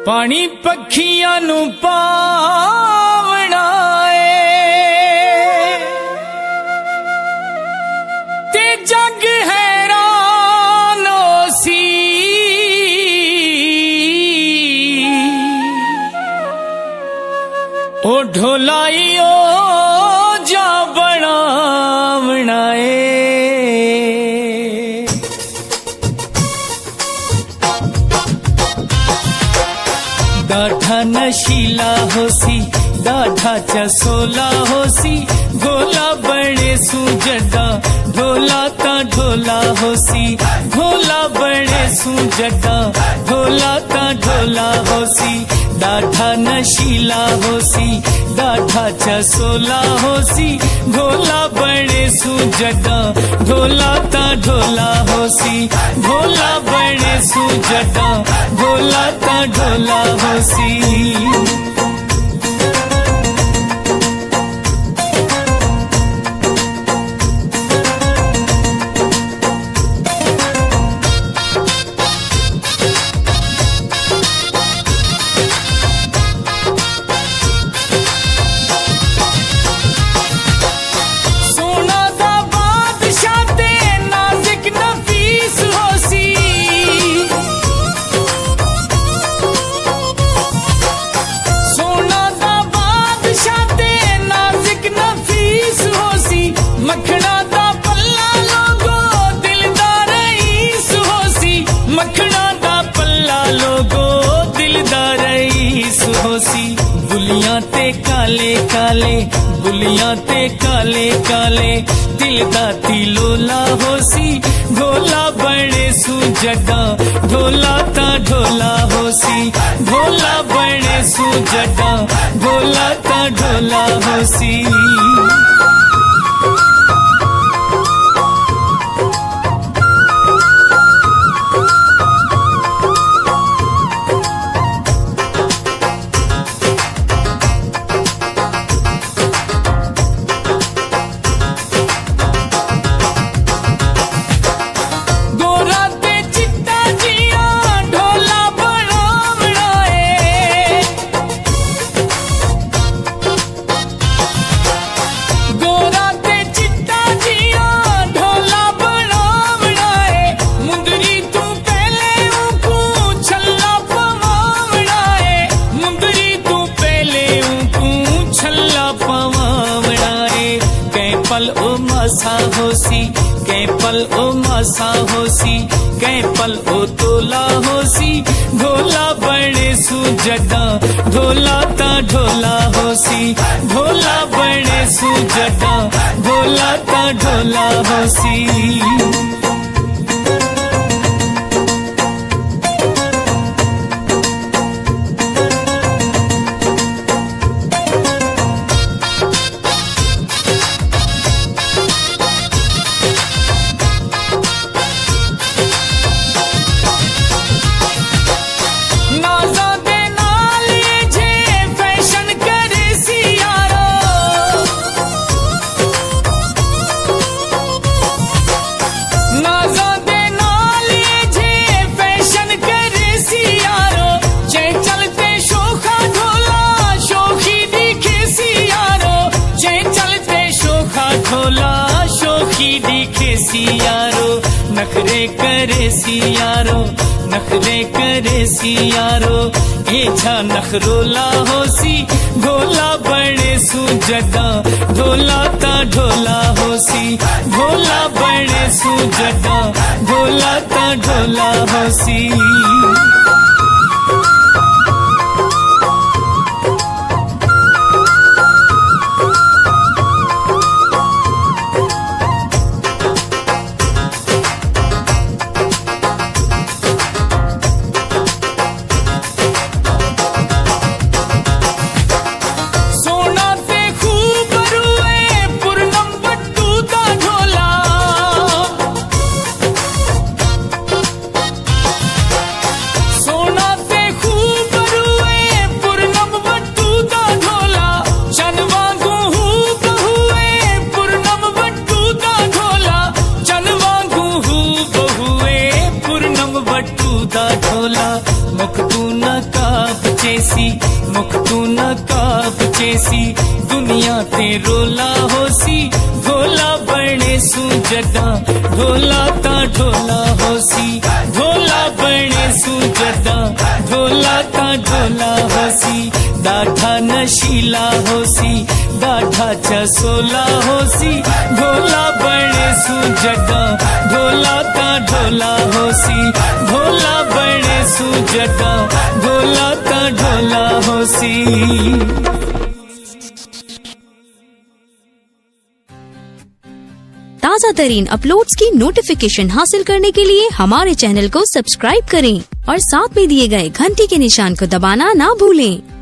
पानी पखियां नू पावना ते जग हैरान सी। ओ ढोलाई ओ जा बनावना डाढ़ा नशीला होसी डाढ़ा चसोला होसी ढोला बड़े सूजडा ढोला ता ढोला होसी ढोला बड़े सूजडा ढोला ता ढोला होसी डाढ़ा नशीला होसी डाढ़ा चसोला होसी ढोला बड़े सूजडा ढोला ता ढोला होसी ढोला बड़े सूजडा ढोला ता ढोला होसी। मखना दा पल्ला लोगो दिलदार ईस होसी मखना दा पल्ला लोगो दिलदार ईस होसी। बुलियां ते काले काले बुलियां ते काले काले दिल दा तिलोला होसी ढोला बड़े सूजडा ढोला ता ढोला होसी ढोला बड़े सूजडा ढोला ता ढोला होसी। पल ओ मासा होसी कै पल ओ मासा होसी कै पल ओ तोला होसी ढोला बड़े सूजडा ढोला ता ढोला होसी ढोला बड़े सूजडा ढोला ता ढोला होसी। नखरे करे सियारो नखरे करे सियारो एझा नखरोला होसी ढोला बड़े सूजडा ढोला ता ढोला होसी ढोला बड़े सूजडा ढोला ता ढोला होसी। दुख तू न काप चेसी दुनिया ते रोला होसी ढोला बने सू जदा ढोला ता ढोला होसी ढोला बने सू जदा ढोला ता ढोला होसी ॾाढा नशीला होसी ॾाढा चसोला होसी ढोला बने सू जदा ढोला ता ढोला होसी ढोला बने सू जदा ढोला ता ढोला होसी। ताज़ा तरीन अपलोड्स की नोटिफिकेशन हासिल करने के लिए हमारे चैनल को सब्सक्राइब करें और साथ में दिए गए घंटी के निशान को दबाना ना भूलें।